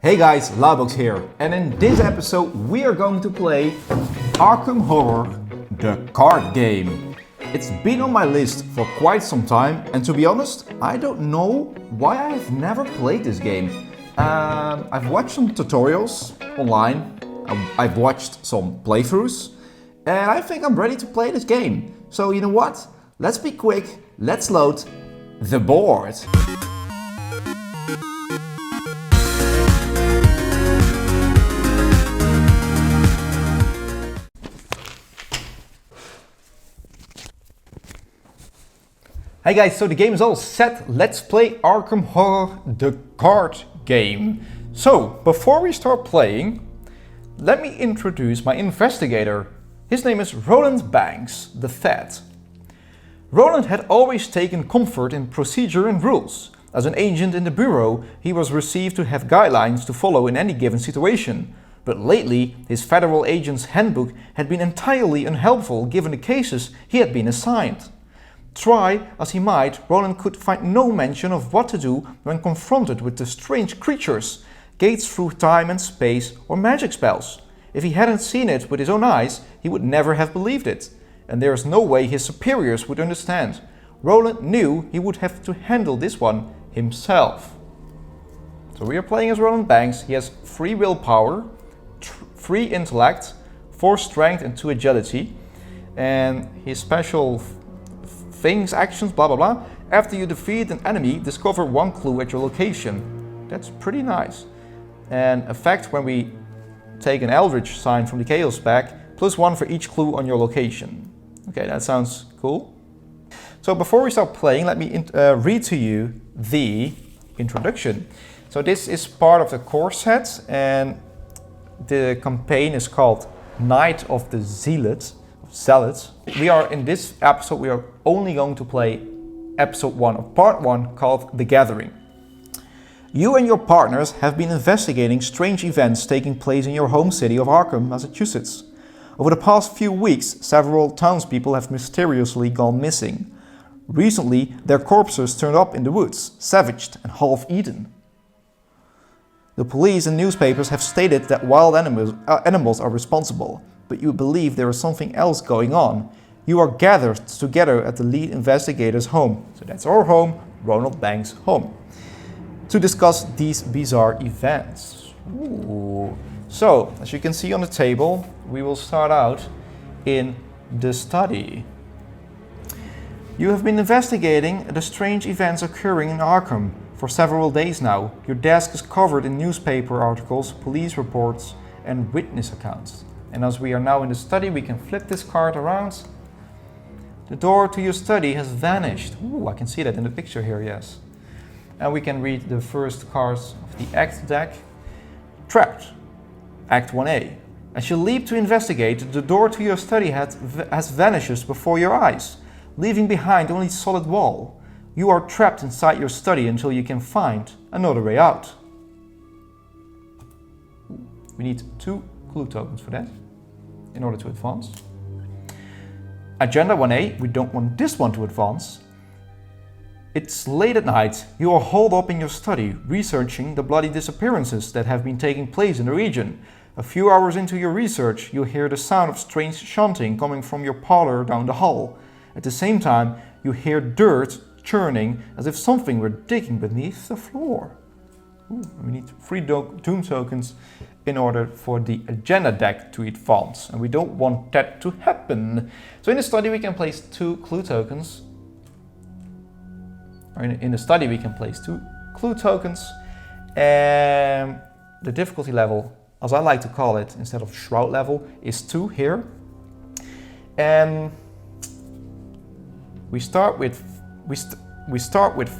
Hey guys, Laubox here, and in this episode we are going to play Arkham Horror, the card game. It's been on my list for quite some time, and to be honest, I don't know why I have never played this game. I've watched some tutorials online, I've watched some playthroughs, and I think I'm ready to play this game. So you know what? Let's be quick, let's load the board. Hey guys, so the game is all set. Let's play Arkham Horror, the card game. So, before we start playing, let me introduce my investigator. His name is Roland Banks, the Fed. Roland had always taken comfort in procedure and rules. As an agent in the bureau, he was received to have guidelines to follow in any given situation. But lately, his federal agent's handbook had been entirely unhelpful given the cases he had been assigned. Try as he might, Roland could find no mention of what to do when confronted with the strange creatures, gates through time and space, or magic spells. If he hadn't seen it with his own eyes, he would never have believed it, and there is no way his superiors would understand. Roland knew he would have to handle this one himself. So we are playing as Roland Banks. He has 3 willpower, 3 intellect, 4 strength and 2 agility, and his special things, actions, blah blah blah. After you defeat an enemy, discover 1 clue at your location. That's pretty nice. And effect when we take an Eldritch sign from the Chaos pack, +1 for each clue on your location. Okay, that sounds cool. So before we start playing, let me read to you the introduction. So this is part of the core set, and the campaign is called Night of the Zealots. We are in this episode, we are only going to play episode 1 of part 1 called The Gathering. You and your partners have been investigating strange events taking place in your home city of Arkham, Massachusetts. Over the past few weeks, several townspeople have mysteriously gone missing. Recently, their corpses turned up in the woods, savaged and half-eaten. The police and newspapers have stated that wild animals are responsible, but you believe there is something else going on. You are gathered together at the lead investigator's home. So that's our home, Ronald Banks' home, to discuss these bizarre events. Ooh. So, as you can see on the table, we will start out in the study. You have been investigating the strange events occurring in Arkham for several days now. Your desk is covered in newspaper articles, police reports, and witness accounts. And as we are now in the study, we can flip this card around. The door to your study has vanished. Ooh, I can see that in the picture here, yes. And we can read the first cards of the Act deck. Trapped, Act 1A. As you leap to investigate, the door to your study has vanishes before your eyes, leaving behind only solid wall. You are trapped inside your study until you can find another way out. We need 2 clue tokens for that in order to advance. Agenda 1A, we don't want this one to advance. It's late at night. You are holed up in your study, researching the bloody disappearances that have been taking place in the region. A few hours into your research, you hear the sound of strange chanting coming from your parlor down the hall. At the same time, you hear dirt churning as if something were digging beneath the floor. Ooh, we need 3 doom tokens in order for the agenda deck to advance, and we don't want that to happen. So in the study we can place 2 clue tokens. Or in the study we can place 2 clue tokens, and the difficulty level, as I like to call it instead of shroud level, is 2 here. And we start with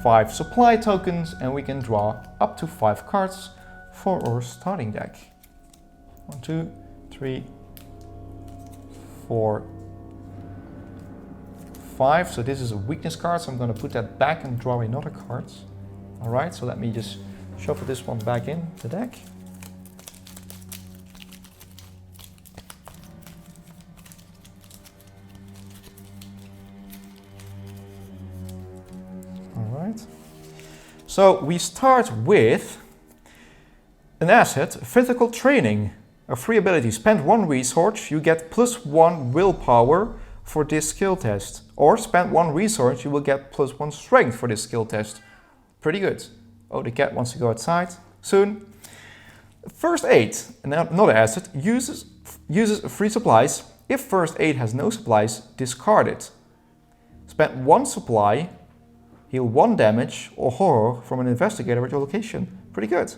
5 supply tokens, and we can draw up to 5 cards for our starting deck. 1, 2, 3, 4, 5. So this is a weakness card, so I'm going to put that back and draw another card. Alright, so let me just shuffle this one back in the deck. Alright. So we start with An asset, physical training. A free ability, spend 1 resource, you get +1 willpower for this skill test. Or spend 1 resource, you will get +1 strength for this skill test. Pretty good. Oh, the cat wants to go outside soon. First aid, another asset, uses free supplies. If first aid has no supplies, discard it. Spend 1 supply, heal 1 damage or horror from an investigator at your location. Pretty good.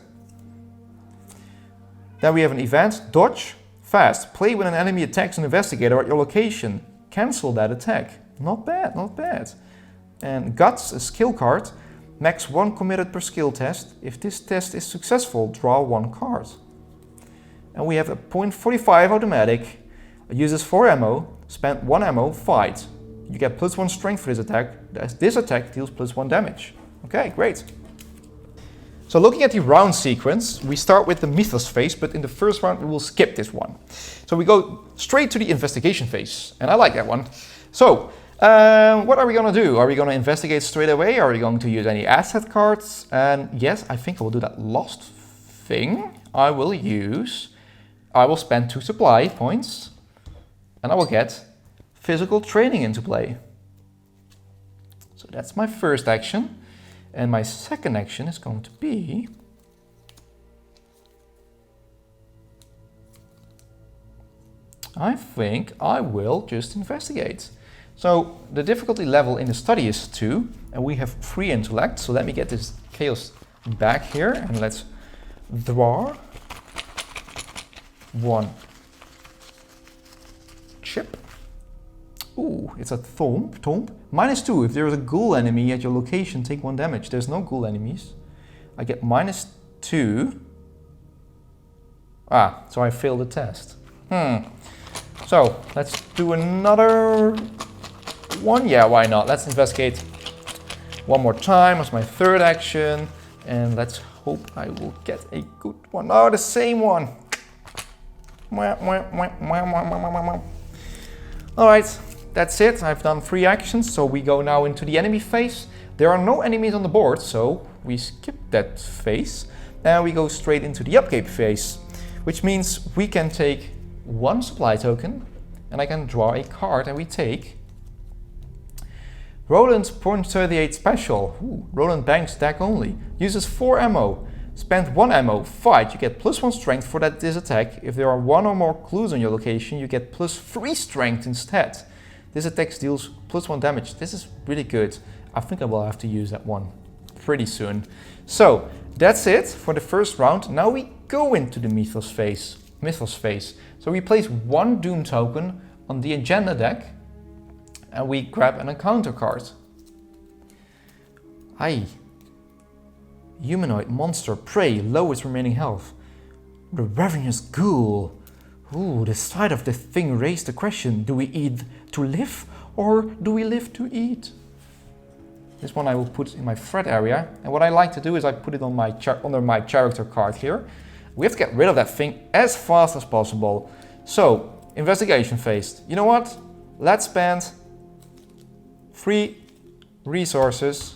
Then we have an event, dodge, fast. Play when an enemy attacks an investigator at your location. Cancel that attack. Not bad, not bad. And guts, a skill card. Max 1 committed per skill test. If this test is successful, draw 1 card. And we have a .45 automatic. It uses 4 ammo. Spend 1 ammo, fight. You get +1 strength for this attack. This attack deals +1 damage. Okay, great. So looking at the round sequence, we start with the mythos phase, but in the first round we will skip this one. So we go straight to the investigation phase, and I like that one. So, what are we going to do? Are we going to investigate straight away? Are we going to use any asset cards? And yes, I think I will do that last thing. I will spend 2 supply points, and I will get physical training into play. So that's my first action. And my second action is going to be I think I will just investigate. So the difficulty level in the study is 2 and we have 3 intellect. So let me get this chaos back here and let's draw 1 chip. Ooh, it's a tomb. -2. If there is a ghoul enemy at your location, take 1 damage. There's no ghoul enemies. I get -2. Ah, so I failed the test. So, let's do another one. Yeah, why not? Let's investigate one more time as my third action. And let's hope I will get a good one. Oh, the same one. Alright. That's it, I've done 3 actions, so we go now into the enemy phase. There are no enemies on the board, so we skip that phase. And we go straight into the upkeep phase, which means we can take 1 supply token, and I can draw a card, and we take Roland's .38 special. Ooh, Roland Banks deck only. Uses 4 ammo. Spend 1 ammo, fight, you get +1 strength for this attack. If there are 1 or more clues on your location, you get +3 strength instead. This attack deals +1 damage. This is really good. I think I will have to use that one pretty soon. So that's it for the first round. Now we go into the mythos phase. So we place 1 doom token on the agenda deck and we grab an encounter card. Aye. Humanoid monster prey, lowest remaining health. The ravenous ghoul. Ooh, the sight of the thing raised the question, do we eat to live or do we live to eat? This one I will put in my threat area, and what I like to do is I put it on my under my character card here. We have to get rid of that thing as fast as possible. So, investigation phase. You know what? Let's spend 3 resources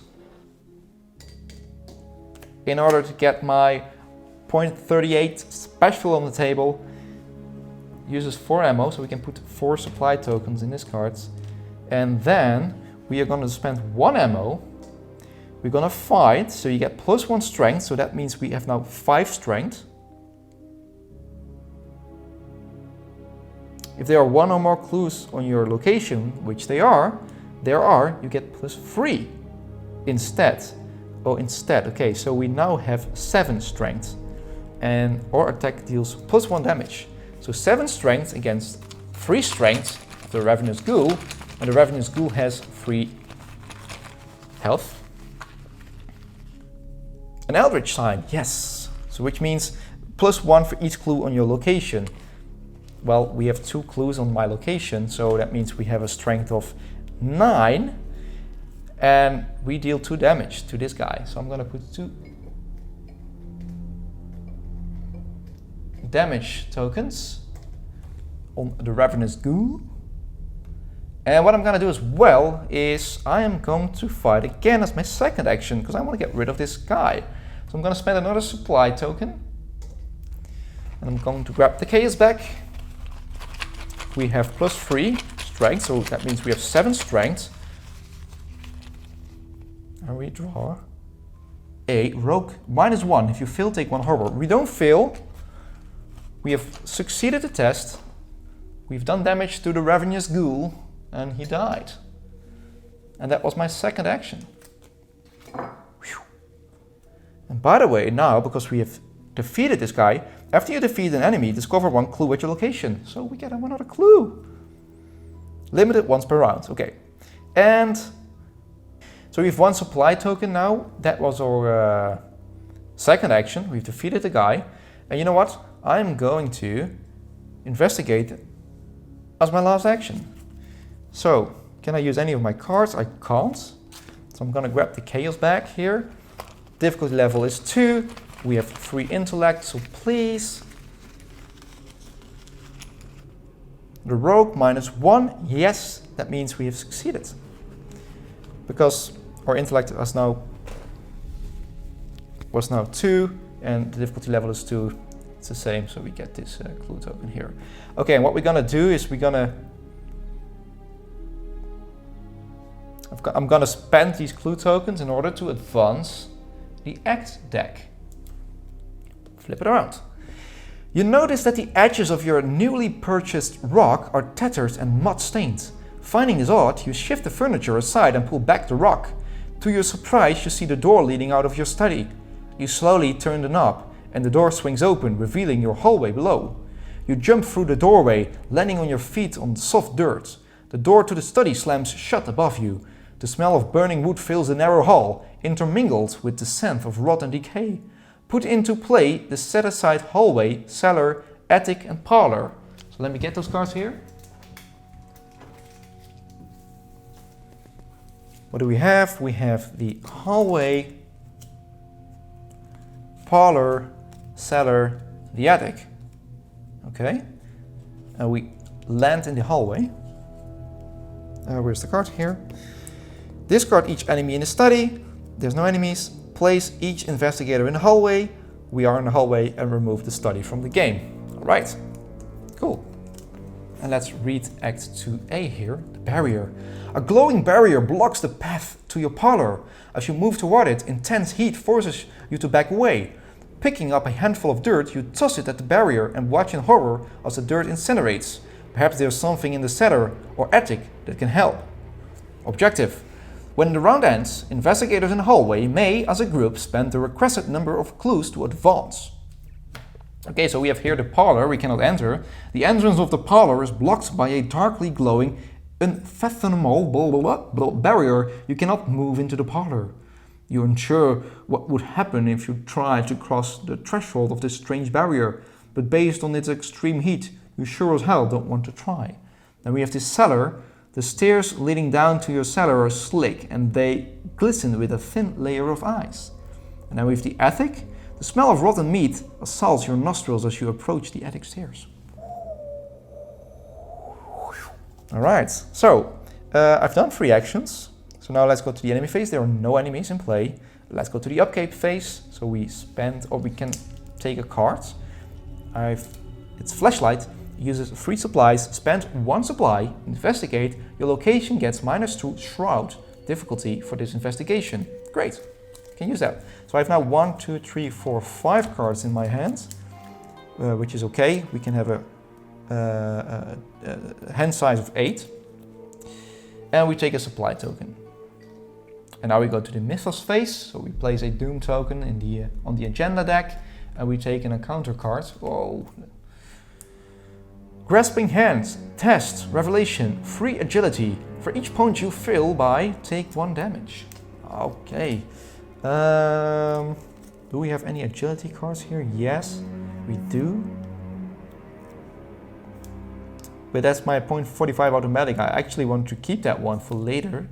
in order to get my .38 special on the table. Uses 4 ammo, so we can put 4 supply tokens in this cards. And then we are going to spend 1 ammo. We're going to fight, so you get +1 strength, so that means we have now 5 strength. If there are 1 or more clues on your location, which there are, you get +3 instead. Okay, so we now have 7 strength. And our attack deals +1 damage. So 7 strength against 3 strength of the Ravenous Ghoul, and the Ravenous Ghoul has 3 health. An Eldritch Sign, yes! So which means +1 for each clue on your location. Well, we have 2 clues on my location, so that means we have a strength of 9, and we deal 2 damage to this guy. So I'm gonna put 2 damage tokens on the Ravenous Ghoul. And what I'm gonna do as well is I am going to fight again as my second action because I want to get rid of this guy. So I'm gonna spend another supply token And I'm going to grab the chaos back. We have +3 strength, so that means we have 7 strength. And we draw a rogue -1. If you fail, take 1 horror. We don't fail. We have succeeded the test. We've done damage to the ravenous ghoul, and he died. And that was my second action. Whew. And by the way, now, because we have defeated this guy, after you defeat an enemy, discover 1 clue at your location. So we get another clue. Limited once per round. Okay. And so we have 1 supply token now. That was our second action. We've defeated the guy. And you know what? I'm going to investigate as my last action. So, can I use any of my cards? I can't. So I'm gonna grab the chaos back here. Difficulty level is 2. We have 3 intellect, so please. The rogue -1. Yes, that means we have succeeded. Because our intellect was now 2, and the difficulty level is 2. It's the same, so we get this clue token here. Okay, and what we're gonna do is I'm gonna spend these clue tokens in order to advance the act deck. Flip it around. You notice that the edges of your newly purchased rock are tattered and mud-stained. Finding this odd, you shift the furniture aside and pull back the rock. To your surprise, you see the door leading out of your study. You slowly turn the knob, and the door swings open, revealing your hallway below. You jump through the doorway, landing on your feet on soft dirt. The door to the study slams shut above you. The smell of burning wood fills the narrow hall, intermingled with the scent of rot and decay. Put into play the set-aside hallway, cellar, attic and parlor. So let me get those cards here. What do we have? We have the hallway, parlor, cellar, the attic. Okay. And we land in the hallway. Where's the card? Here. Discard each enemy in the study. There's no enemies. Place each investigator in the hallway. We are in the hallway, and remove the study from the game. Alright. Cool. And let's read Act 2A here. The barrier. A glowing barrier blocks the path to your parlor. As you move toward it, intense heat forces you to back away. Picking up a handful of dirt, you toss it at the barrier and watch in horror as the dirt incinerates. Perhaps there's something in the cellar or attic that can help. Objective. When the round ends, investigators in the hallway may, as a group, spend the requested number of clues to advance. Okay, so we have here the parlor, we cannot enter. The entrance of the parlor is blocked by a darkly glowing, unfathomable barrier. You cannot move into the parlor. You're unsure what would happen if you tried to cross the threshold of this strange barrier, but based on its extreme heat, you sure as hell don't want to try. Then we have this cellar. The stairs leading down to your cellar are slick and they glisten with a thin layer of ice. And then we have the attic. The smell of rotten meat assaults your nostrils as you approach the attic stairs. Alright, so I've done 3 actions. So now let's go to the enemy phase. There are no enemies in play. Let's go to the upkeep phase. So we spend, or we can take a card. It's flashlight. Uses 3 supplies, spend 1 supply, investigate, your location gets -2 shroud difficulty for this investigation. Great, can use that. So I have now 1, 2, 3, 4, 5 cards in my hand, which is okay. We can have a hand size of 8. And we take a supply token. And now we go to the mythos phase. So we place a doom token in on the agenda deck, and we take an encounter card. Whoa. Grasping Hands, Test, Revelation, Free Agility. For each point you fail by, take 1 damage. Okay. Do we have any agility cards here? Yes, we do. But that's my point 45 automatic. I actually want to keep that one for later.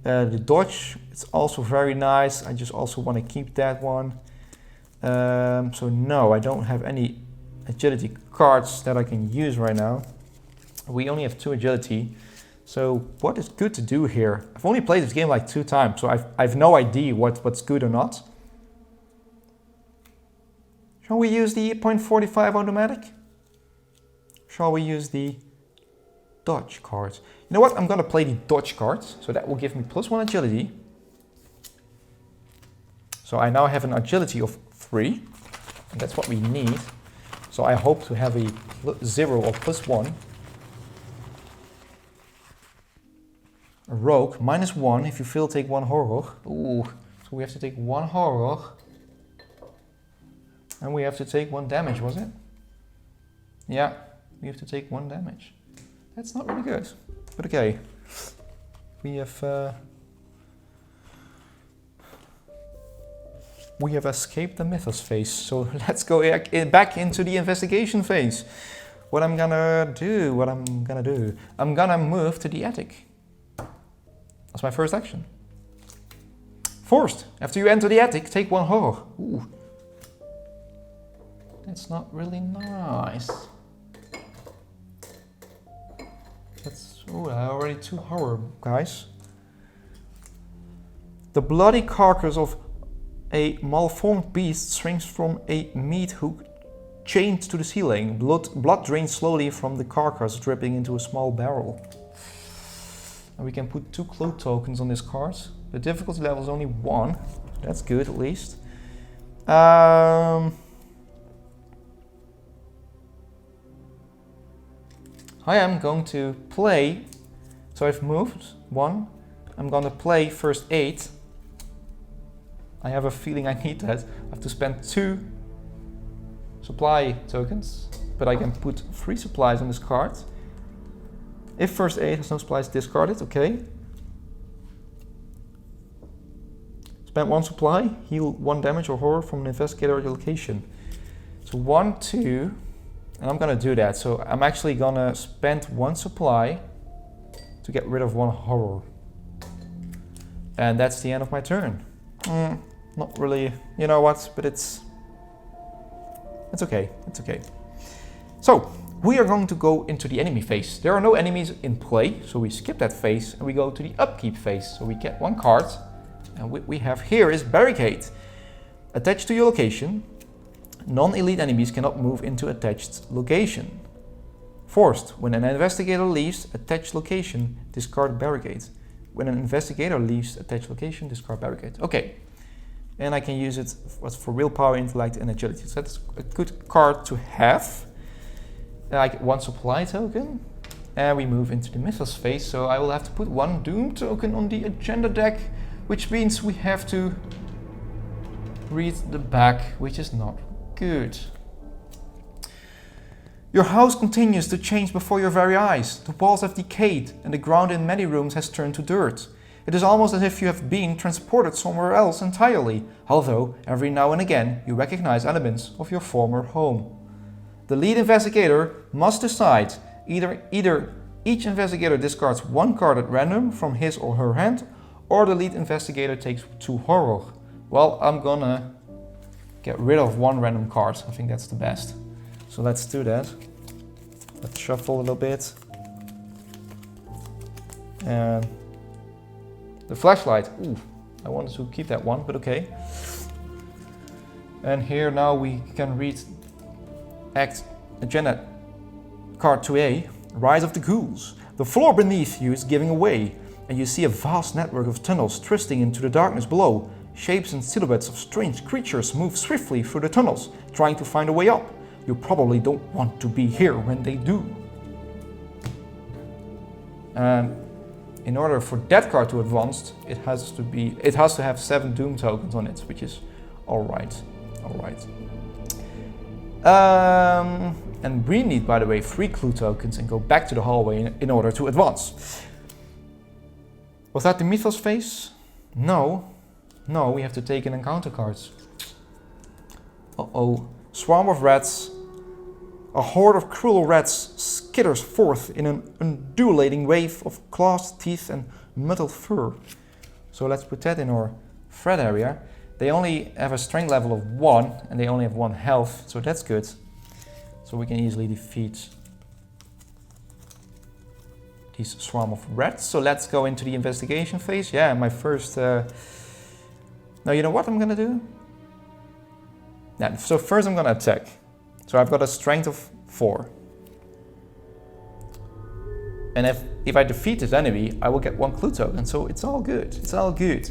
The dodge, it's also very nice. I just also want to keep that one. So no, I don't have any agility cards that I can use right now. We only have 2 agility. So what is good to do here? I've only played this game like 2 times, so I've no idea what's good or not. Shall we use the .45 automatic? Shall we use the dodge card? You know what? I'm gonna play the dodge card, so that will give me +1 agility. So I now have an agility of 3, and that's what we need. So I hope to have a 0 or +1. A rogue, -1. If you fail, take 1 horror. Ooh, so we have to take 1 horror. And we have to take 1 damage, was it? Yeah, we have to take 1 damage. That's not really good, but okay. We have escaped the mythos phase, so let's go back into the investigation phase. I'm gonna move to the attic. That's my first action. Forced. After you enter the attic, take 1 horror. Ooh. That's not really nice. Already 2 horror, guys. The bloody carcass of a malformed beast swings from a meat hook chained to the ceiling. Blood drains slowly from the carcass, dripping into a small barrel. And we can put 2 clue tokens on this card. The difficulty level is only 1. That's good, at least. I am going to play, so I've moved 1. I'm going to play first aid. I have a feeling I need that. I have to spend 2 supply tokens, but I can put 3 supplies on this card. If first aid has no supplies, discard it, okay. Spend 1 supply, heal 1 damage or horror from an investigator at your location. So 1, 2, and I'm gonna do that. So I'm actually gonna spend 1 supply to get rid of 1 horror. And that's the end of my turn. Not really, you know what, but it's okay, it's okay. So, we are going to go into the enemy phase. There are no enemies in play, so we skip that phase and we go to the upkeep phase. So we get 1 card, and what we have here is Barricade. Attached to your location, non-elite enemies cannot move into attached location. Forced. When an investigator leaves attached location, discard Barricade. When an investigator leaves attached location, discard Barricade. Okay. And I can use it for willpower, intellect, and agility. So that's a good card to have. I get 1 supply token. And we move into the mythos phase. So I will have to put 1 doom token on the agenda deck, which means we have to read the back, which is not good. Your house continues to change before your very eyes. The walls have decayed and the ground in many rooms has turned to dirt. It is almost as if you have been transported somewhere else entirely, although every now and again you recognize elements of your former home. The lead investigator must decide. Either each investigator discards 1 card at random from his or her hand, or the lead investigator takes 2 horror. Well, I'm gonna get rid of 1 random card. I think that's the best. So let's do that. Let's shuffle a little bit. And the flashlight. Ooh, I wanted to keep that 1, but okay. And here now we can read agenda card 2A, Rise of the Ghouls. The floor beneath you is giving away, and you see a vast network of tunnels twisting into the darkness below. Shapes and silhouettes of strange creatures move swiftly through the tunnels, trying to find a way up. You probably don't want to be here when they do. And in order for that card to advance, it has to have 7 doom tokens on it, which is alright. And we need, by the way, 3 clue tokens and go back to the hallway in order to advance. Was that the mythos phase? No, we have to take in encounter cards. Uh-oh. Swarm of rats. A horde of cruel rats skitters forth in an undulating wave of claws, teeth and mottled fur. So let's put that in our threat area. They only have a strength level of 1 and they only have 1 health, so that's good. So we can easily defeat these swarm of rats. So let's go into the investigation phase. Yeah, my first... Now you know what I'm gonna do? Now, so first I'm gonna attack. So I've got a strength of 4. And if I defeat this enemy, I will get 1 clue token. So it's all good. It's all good.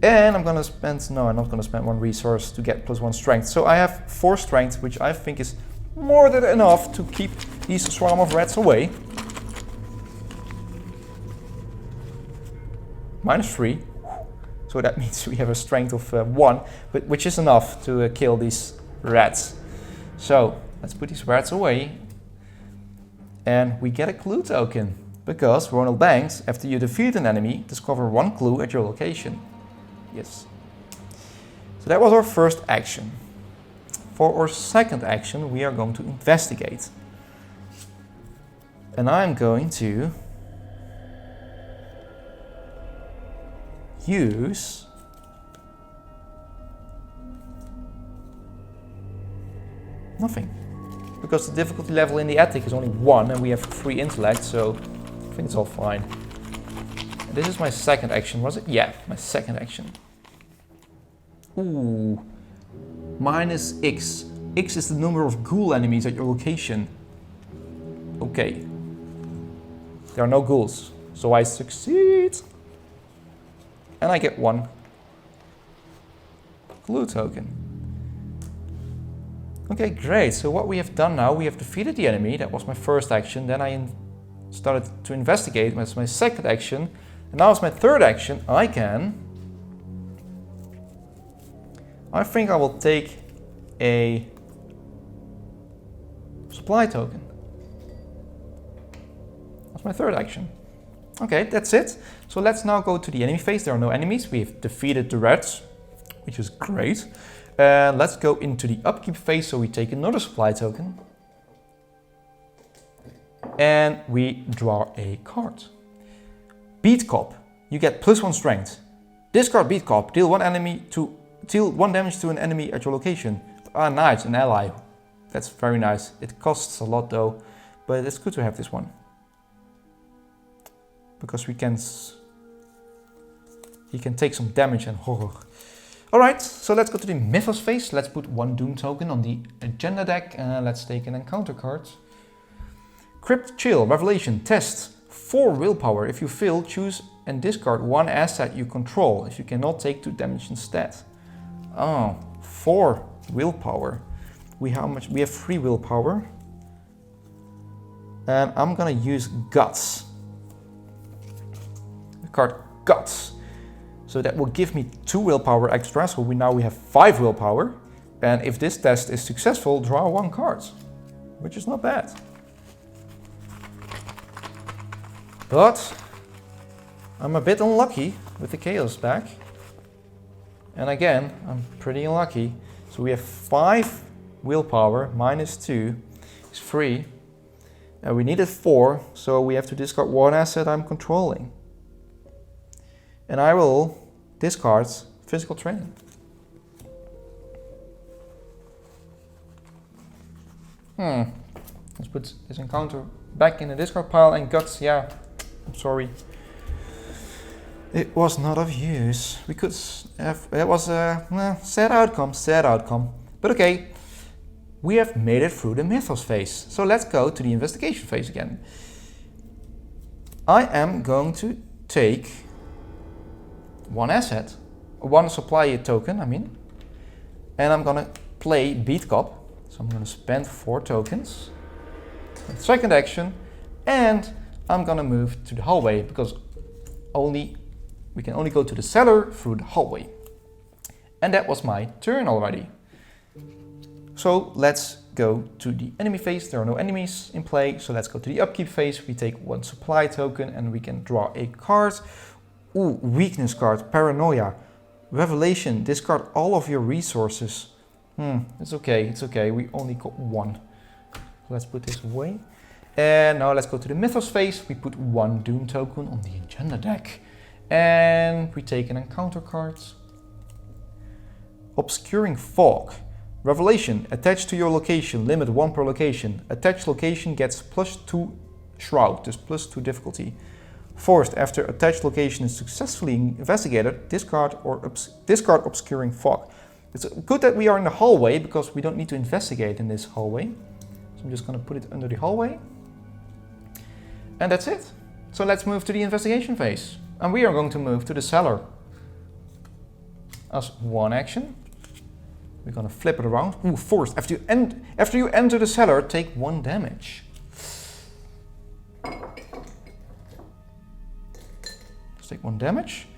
And I'm gonna spend, no, I'm not gonna spend 1 resource to get +1 strength. So I have 4 strength, which I think is more than enough to keep these swarm of rats away. -3. So that means we have a strength of 1, but which is enough to kill these rats. So let's put these rats away. And we get a clue token. Because Ronald Banks, after you defeat an enemy, discover 1 clue at your location. Yes. So that was our first action. For our second action, we are going to investigate. And I'm going to use nothing. Because the difficulty level in the attic is only 1 and we have 3 intellect, so I think it's all fine. And this is my second action, was it? Yeah, my second action. Ooh. -X. X is the number of ghoul enemies at your location. Okay. There are no ghouls, so I succeed. And I get 1 clue token. Okay, great. So what we have done now, we have defeated the enemy. That was my first action. Then I started to investigate. That's my second action. And now it's my third action. I think I will take a supply token. That's my third action. Okay, that's it. So let's now go to the enemy phase. There are no enemies. We have defeated the rats, which is great. Let's go into the upkeep phase. So we take another supply token. And we draw a card. Beat Cop. You get +1 strength. Discard Beat Cop. Deal 1 damage to an enemy at your location. Ah, nice, an ally. That's very nice. It costs a lot though, but it's good to have this one. Because he can take some damage and horror. Alright, so let's go to the Mythos phase. Let's put 1 Doom token on the agenda deck. Let's take an encounter card. Crypt Chill, Revelation, Test. 4 willpower. If you fail, choose and discard 1 asset you control. If you cannot, take 2 damage instead. Oh, 4 willpower. We have 3 willpower. And I'm gonna use Guts. The card Guts. So that will give me 2 willpower extra. So we have 5 willpower. And if this test is successful, draw 1 card. Which is not bad. But I'm a bit unlucky with the Chaos back. And again, I'm pretty unlucky. So we have 5 willpower, -2 is 3. And we needed 4, so we have to discard 1 asset I'm controlling. And I will discard physical training. Let's put this encounter back in the discard pile, and Guts, yeah, I'm sorry. It was not of use. We could have, it was a sad outcome. But okay, we have made it through the Mythos phase. So let's go to the investigation phase again. I am going to take 1 asset, 1 supply token, and I'm gonna play Beat Cop. So I'm gonna spend 4 tokens. Second action, and I'm gonna move to the hallway because we can only go to the cellar through the hallway. And that was my turn already. So let's go to the enemy phase. There are no enemies in play, so let's go to the upkeep phase. We take 1 supply token and we can draw a card. Ooh, weakness card, Paranoia. Revelation, discard all of your resources. It's okay, we only got 1. Let's put this away. And now let's go to the Mythos phase. We put 1 Doom token on the agenda deck. And we take an encounter card. Obscuring Fog. Revelation, attached to your location, limit 1 per location. Attached location gets +2 shroud, dus +2 difficulty. Forced, after attached location is successfully investigated, discard Obscuring Fog. It's good that we are in the hallway because we don't need to investigate in this hallway. So I'm just going to put it under the hallway. And that's it. So let's move to the investigation phase. And we are going to move to the cellar. As one action. We're going to flip it around. Ooh, forced. After you enter the cellar, take 1 damage. Let's take 1 damage.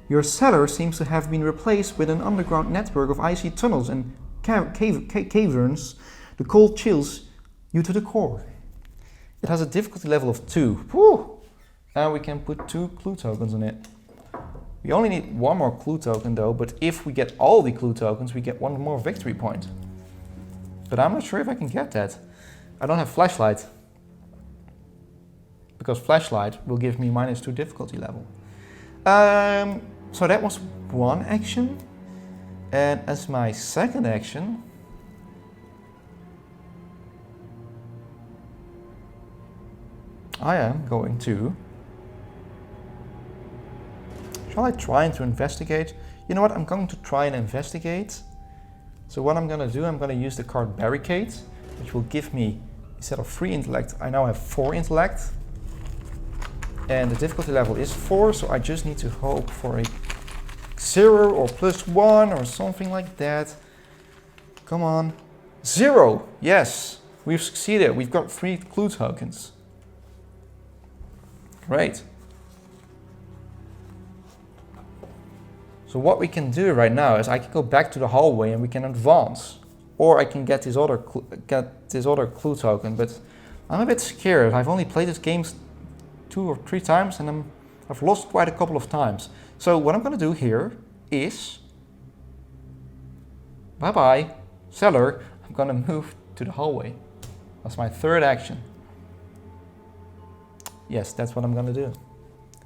Your cellar seems to have been replaced with an underground network of icy tunnels and caverns. The cold chills you to the core. It has a difficulty level of 2. Woo! And we can put 2 clue tokens on it. We only need 1 more clue token though, but if we get all the clue tokens, we get 1 more victory point. But I'm not sure if I can get that. I don't have flashlight. Because flashlight will give me -2 difficulty level. So that was 1 action. And as my second action, I am going to... Shall I try to investigate? You know what, I'm going to try and investigate. So what I'm going to do, I'm going to use the card Barricade, which will give me, instead of 3 intellect, I now have 4 intellect. And the difficulty level is 4, so I just need to hope for a 0 or +1 or something like that. Come on. 0! Yes! We've succeeded. We've got 3 clue tokens. Great. So what we can do right now is I can go back to the hallway and we can advance. Or I can get this other clue token, but I'm a bit scared. I've only played this game 2 or 3 times and I've lost quite a couple of times. So what I'm going to do here is... Bye-bye, cellar. I'm going to move to the hallway. That's my 3rd action. Yes, that's what I'm going to do.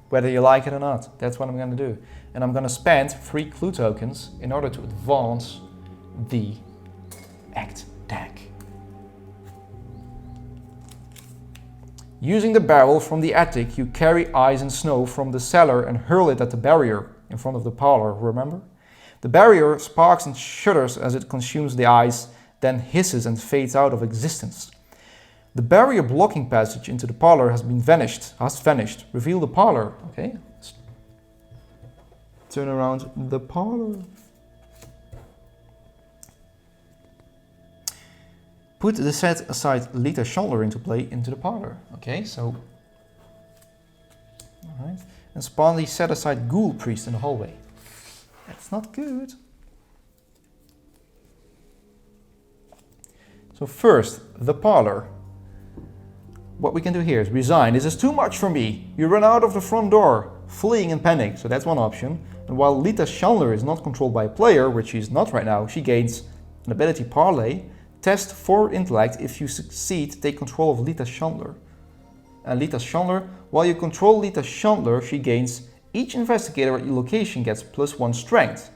Whether you like it or not, that's what I'm going to do. And I'm going to spend 3 clue tokens in order to advance the act deck. Using the barrel from the attic, you carry ice and snow from the cellar and hurl it at the barrier in front of the parlor, remember? The barrier sparks and shudders as it consumes the ice, then hisses and fades out of existence. The barrier blocking passage into the parlor has vanished. Reveal the parlor. Okay. Let's turn around the parlor. Put the set aside Lita Chandler into play into the parlor. Okay, so... Alright. And spawn the set aside Ghoul Priest in the hallway. That's not good. So first, the parlor. What we can do here is resign. This is too much for me. You run out of the front door, fleeing in panic. So that's one option. And while Lita Chandler is not controlled by a player, which she's not right now, she gains an ability Parlay. Test 4 intellect. If you succeed, take control of Lita Chandler. And Lita Chandler, while you control Lita Chandler, she gains each investigator at your location gets +1 strength.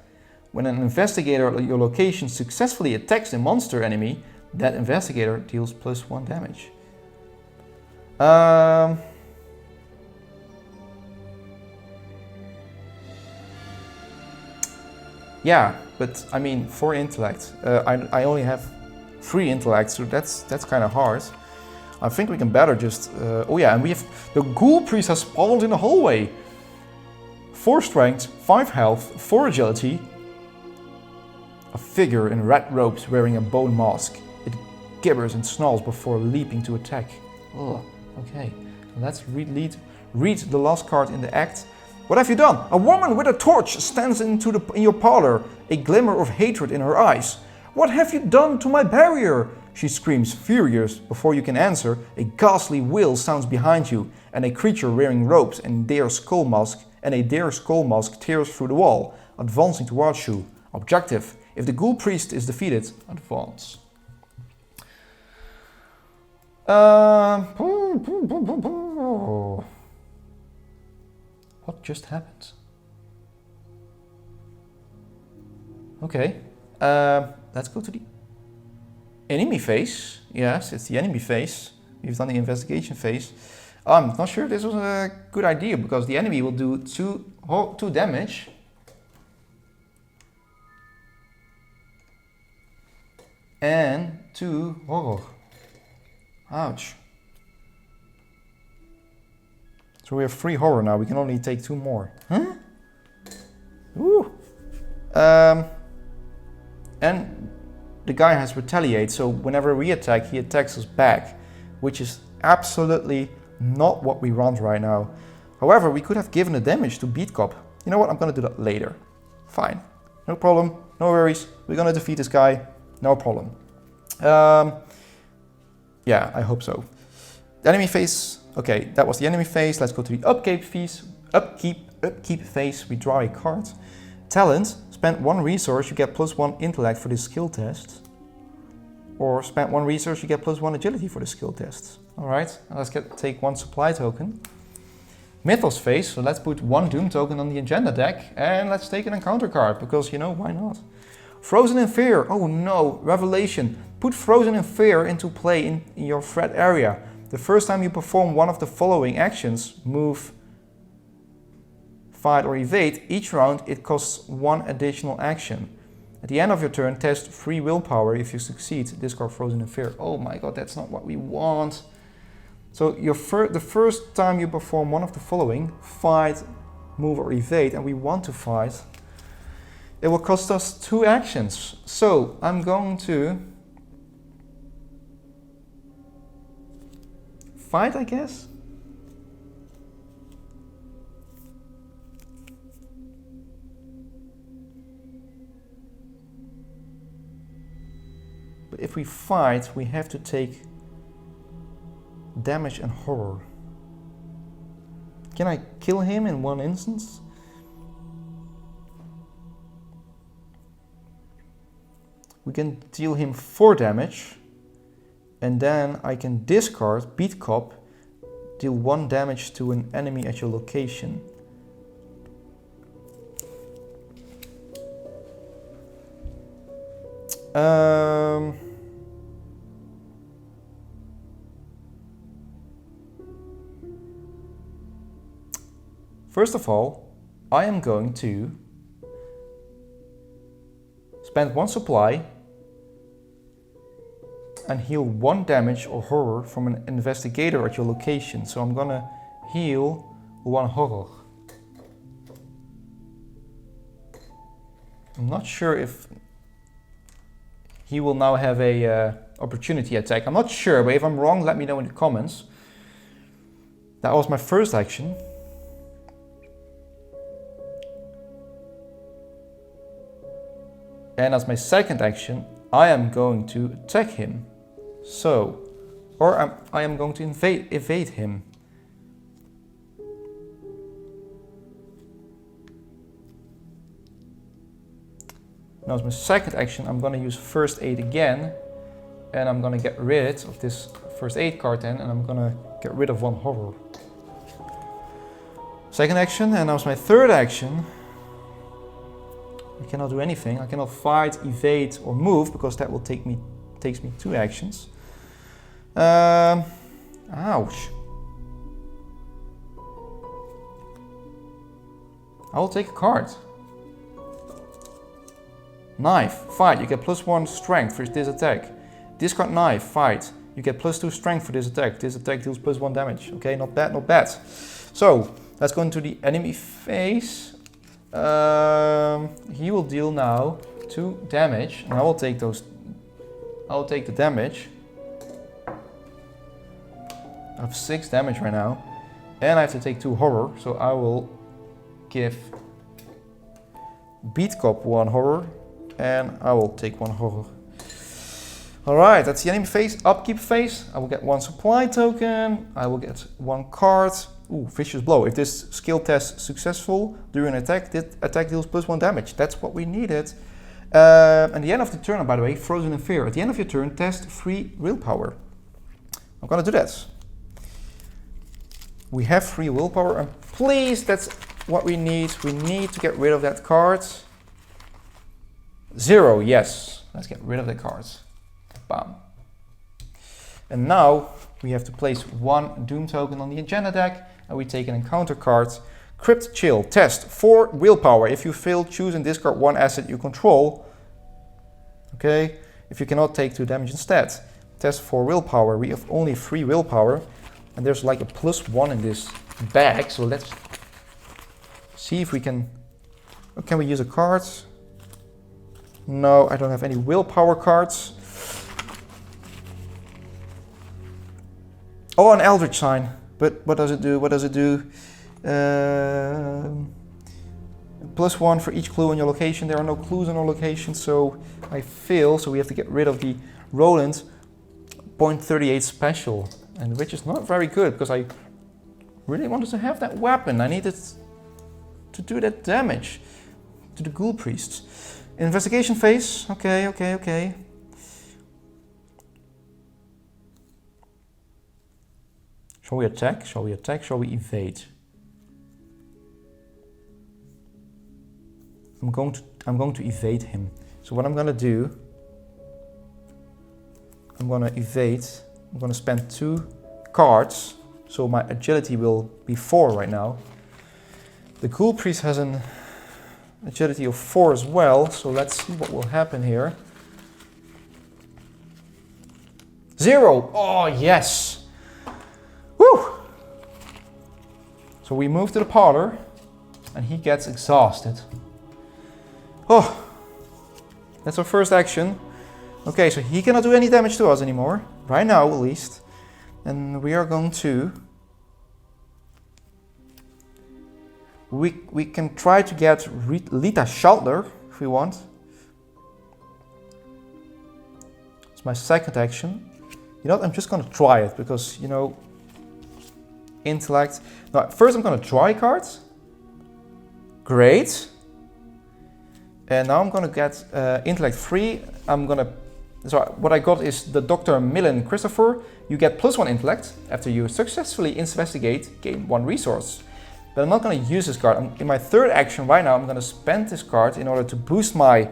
When an investigator at your location successfully attacks a monster enemy, that investigator deals +1 damage. Yeah, but I mean 4 intellect. I only have 3 intellect, so that's kind of hard. I think we can better just... oh yeah, and we have... The Ghoul Priest has spawned in the hallway. 4 strength, 5 health, 4 agility. A figure in red robes wearing a bone mask. It gibbers and snarls before leaping to attack. Ugh, okay. Let's read the last card in the act. What have you done? A woman with a torch stands in your parlor, a glimmer of hatred in her eyes. What have you done to my barrier? She screams, furious. Before you can answer, a ghastly wail sounds behind you, and a creature wearing robes and a deer skull mask tears through the wall, advancing towards you. Objective: if the Ghoul Priest is defeated, advance. What just happened? Okay, let's go to the enemy phase. Yes, it's the enemy phase. We've done the investigation phase. I'm not sure if this was a good idea because the enemy will do 2 damage. and 2 horror. Ouch. So we have 3 horror now. We can only take 2 more. Huh? Ooh. And the guy has retaliate, so whenever we attack, he attacks us back, which is absolutely not what we want right now. However, we could have given the damage to Beat Cop. You know what? I'm gonna do that later. Fine. No problem. No worries. We're gonna defeat this guy. No problem. Yeah, I hope so. The enemy phase. Okay, that was the enemy phase. Let's go to the upkeep phase. Upkeep phase. We draw a card. Talent. Spend 1 resource, you get +1 intellect for this skill test. Or spend 1 resource, you get +1 agility for the skill test. Alright, let's take 1 supply token. Mythos phase, so let's put 1 Doom token on the agenda deck. And let's take an encounter card, because you know, why not? Frozen in Fear, oh no, Revelation. Put Frozen in Fear into play in your threat area. The first time you perform one of the following actions, move, fight or evade, each round it costs 1 additional action. At the end of your turn, test 3 willpower. If you succeed, discard Frozen in Fear. Oh my god, that's not what we want. So the first time you perform one of the following, fight, move or evade, and we want to fight, it will cost us 2 actions. So I'm going to fight, I guess. But if we fight, we have to take damage and horror. Can I kill him in 1 instance? We can deal him 4 damage, and then I can discard Beat Cop, deal 1 damage to an enemy at your location. First of all, I am going to spend 1 supply and heal 1 damage or horror from an investigator at your location. So I'm gonna heal 1 horror. I'm not sure if he will now have a opportunity attack. I'm not sure, but if I'm wrong, let me know in the comments. That was my first action. And as my second action, I am going to attack him. So, or I am going to evade him. Now as my second action, I'm going to use First Aid again. And I'm going to get rid of this First Aid card then, and I'm going to get rid of 1 horror. Second action, and now as my third action, I cannot do anything. I cannot fight, evade, or move, because that will takes me 2 actions. Ouch. I will take a card. Knife, fight, you get +1 strength for this attack. Discard knife, fight, you get +2 strength for this attack. This attack deals +1 damage. Okay, not bad, not bad. So, let's go into the enemy phase. He will deal now 2 damage, and I will take the damage. I have 6 damage right now, and I have to take 2 horror, so I will give Beat Cop 1 horror, and I will take 1 horror. Alright, that's the enemy phase. Upkeep phase, I will get 1 supply token, I will get 1 card. Ooh, Vicious Blow. If this skill test successful during an attack, this attack deals +1 damage. That's what we needed. At the end of the turn, by the way, Frozen in Fear. At the end of your turn, test 3 willpower. I'm gonna do that. We have 3 willpower, and please, that's what we need. We need to get rid of that card. 0, yes. Let's get rid of the cards. Bam. And now we have to place 1 Doom token on the agenda deck, and we take an encounter card. Crypt Chill, test 4 willpower. If you fail, choose and discard 1 asset you control. Okay. if you cannot take 2 damage instead. Test for willpower. We have only 3 willpower, and there's like a +1 in this bag, so let's see if we can... Oh, can we use a card? No, I don't have any willpower cards. Oh, an Eldritch Sign. But what does it do? What does it do? +1 for each clue on your location. There are no clues on our location, so I fail. So we have to get rid of the Roland 0.38 special, and which is not very good because I really wanted to have that weapon. I needed to do that damage to the Ghoul Priests. Investigation phase. Okay, okay, okay. Shall we attack? Shall we attack? Shall we evade? I'm going to evade him. So what I'm gonna do, I'm gonna evade. I'm gonna spend 2 cards, so my agility will be 4 right now. The Ghoul Priest has an agility of 4 as well, so let's see what will happen here. 0! Oh yes! Woo! So we move to the parlor, and he gets exhausted. Oh, that's our first action. Okay, so he cannot do any damage to us anymore, right now at least. And we are going to... We can try to get Lita Schaldler if we want. It's my second action. You know what, I'm just going to try it because, you know, intellect. No, first I'm going to draw a card. Great. And now I'm going to get intellect 3. So what I got is the Dr. Millen Christopher. You get +1 intellect after you successfully investigate, gain 1 resource. But I'm not going to use this card. In my third action right now, I'm going to spend this card in order to boost my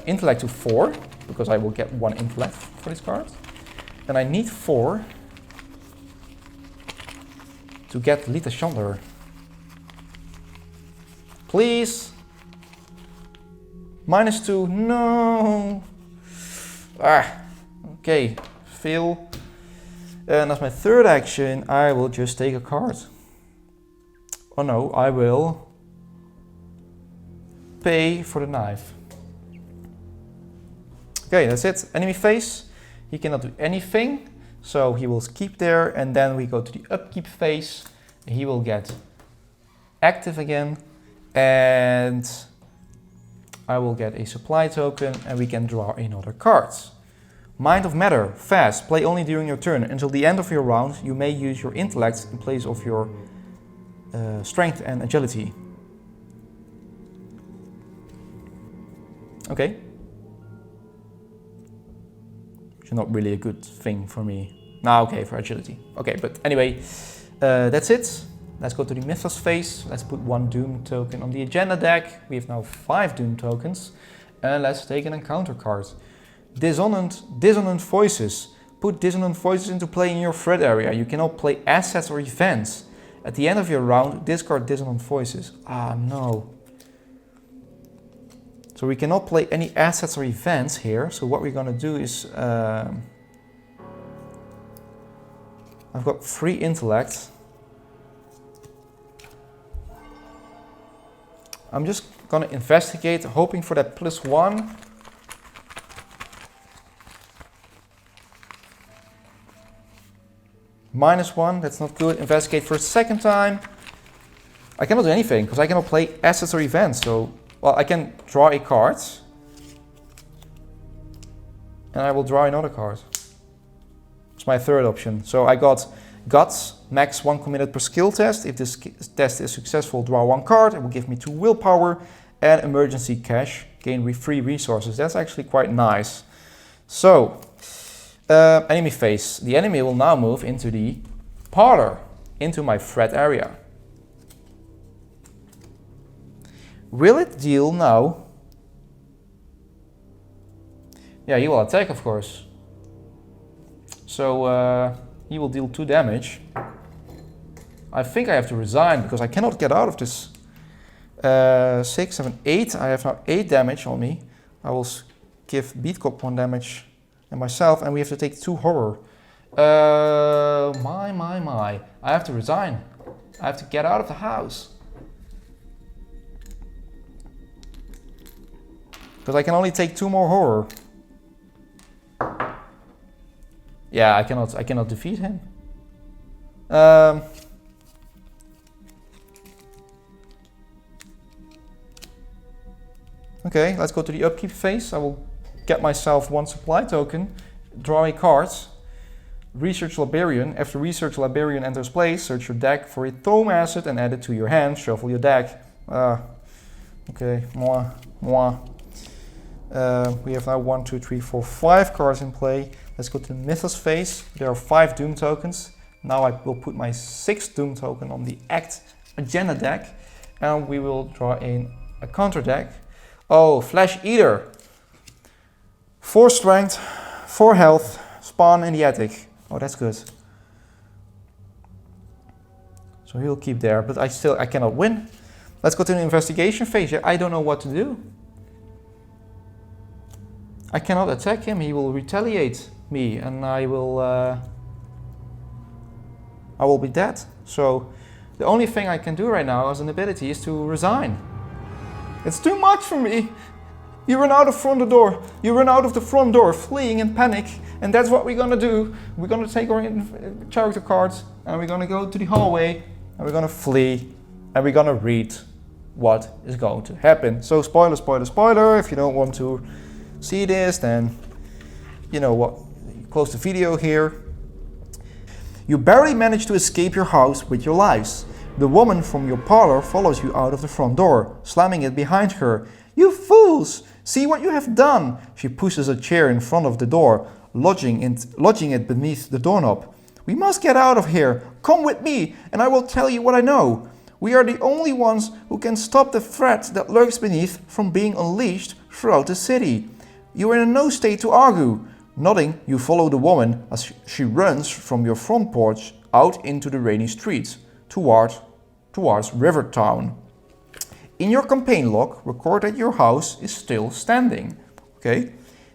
intellect to 4, because I will get 1 intellect for this card. And I need 4 to get Lita Chandler. Please. -2, no. Ah, okay, fail. And as my third action, I will just take a card. Oh no, I will pay for the knife. Okay, that's it. Enemy phase. He cannot do anything, so he will keep there, and then we go to the upkeep phase. He will get active again, and I will get a supply token, and we can draw another card. Mind of Matter, fast, play only during your turn. Until the end of your round, you may use your intellect in place of your strength and agility. Okay. Which is not really a good thing for me. Nah, okay, for agility. Okay, but anyway, that's it. Let's go to the Mythos phase. Let's put 1 Doom token on the agenda deck. We have now 5 Doom tokens. And let's take an encounter card. Dissonant Voices. Put Dissonant Voices into play in your threat area. You cannot play assets or events. At the end of your round, discard Dissonant Voices. Ah, no. So we cannot play any assets or events here. So what we're gonna do is... I've got 3 intellect. I'm just gonna investigate, hoping for that +1. -1, that's not good. Investigate for a second time. I cannot do anything, because I cannot play assets or events. So, well, I can draw a card. And I will draw another card. It's my third option. So I got Guts, max 1 committed per skill test. If this test is successful, draw 1 card. It will give me 2 willpower and emergency cash. Gain 3 resources. That's actually quite nice. So, enemy phase. The enemy will now move into the parlor, into my threat area. Will it deal now? Yeah, he will attack, of course. So, he will deal 2 damage. I think I have to resign because I cannot get out of this. 6, 7, 8. I have now 8 damage on me. I will give Beatcop 1 damage and myself, and we have to take 2 horror. My. I have to resign. I have to get out of the house. Because I can only take 2 more horror. Yeah, I cannot defeat him. Okay, let's go to the upkeep phase. I will get myself 1 supply token, draw a card, research Librarian. After research Librarian enters play, search your deck for a tome asset and add it to your hand. Shuffle your deck. Okay, moi. We have now 1, 2, 3, 4, 5 cards in play. Let's go to the Mythos phase. There are 5 Doom tokens. Now I will put my 6th Doom token on the Act Agenda deck, and we will draw in a counter deck. Oh, Flesh Eater. 4 strength, 4 health, spawn in the attic. Oh, that's good. So he'll keep there, but I cannot win. Let's go to the investigation phase. I don't know what to do. I cannot attack him. He will retaliate me, and I will be dead. So the only thing I can do right now as an ability is to resign. It's too much for me. You run out of the front door, fleeing in panic, and that's what we're gonna do. We're gonna take our character cards, and we're gonna go to the hallway, and we're gonna flee, and we're gonna read what is going to happen. So spoiler. If you don't want to see this, then you know what. Close the video here. You barely manage to escape your house with your lives. The woman from your parlor follows you out of the front door, slamming it behind her. You fools! See what you have done! She pushes a chair in front of the door, lodging it beneath the doorknob. We must get out of here. Come with me, and I will tell you what I know. We are the only ones who can stop the threat that lurks beneath from being unleashed throughout the city. You are in no state to argue. Nodding, you follow the woman as she runs from your front porch out into the rainy streets, towards Rivertown. In your campaign log, record that your house is still standing. Okay?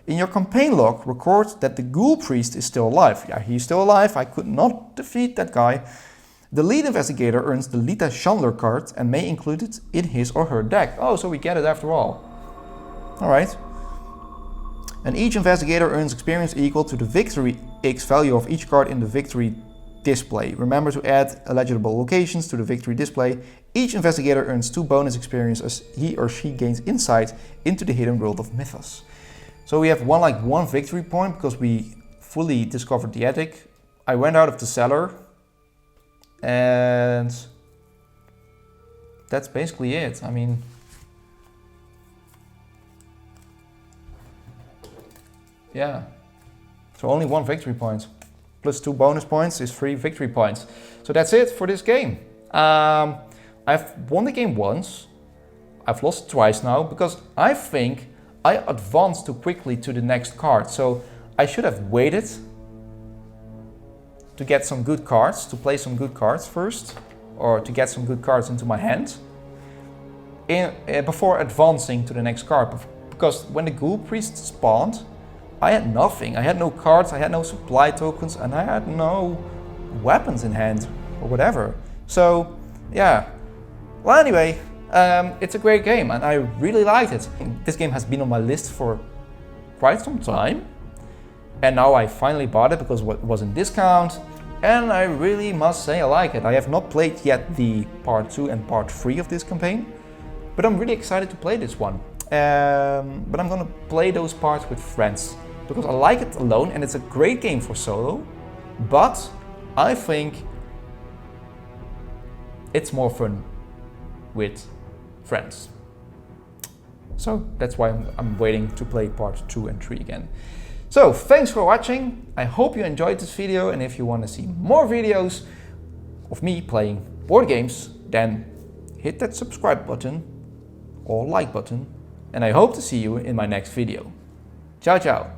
In your campaign log, record that the ghoul priest is still alive. Yeah, he's still alive. I could not defeat that guy. The lead investigator earns the Lita Chandler card and may include it in his or her deck. Oh, so we get it after all. Alright. And each investigator earns experience equal to the victory X value of each card in the victory display. Remember to add eligible locations to the victory display. Each investigator earns 2 bonus experience as he or she gains insight into the hidden world of Mythos. So we have one victory point because we fully discovered the attic. I went out of the cellar, and that's basically it. I mean, yeah. So only 1 victory point. Plus 2 bonus points is 3 victory points. So that's it for this game. I've won the game once. I've lost twice now because I think I advanced too quickly to the next card. So I should have waited to get some good cards, to play some good cards first, or to get some good cards into my hand before advancing to the next card. Because when the Ghoul Priest spawned, I had nothing. I had no cards, I had no supply tokens, and I had no weapons in hand or whatever. So yeah. Well, anyway, it's a great game and I really liked it. This game has been on my list for quite some time, and now I finally bought it because it was in discount, and I really must say I like it. I have not played yet the part 2 and part 3 of this campaign, but I'm really excited to play this one. But I'm gonna play those parts with friends because I like it alone, and it's a great game for solo, but I think it's more fun with friends. So that's why I'm waiting to play part 2 and 3 again. So thanks for watching. I hope you enjoyed this video, and if you want to see more videos of me playing board games, then hit that subscribe button or like button, and I hope to see you in my next video. Ciao, ciao.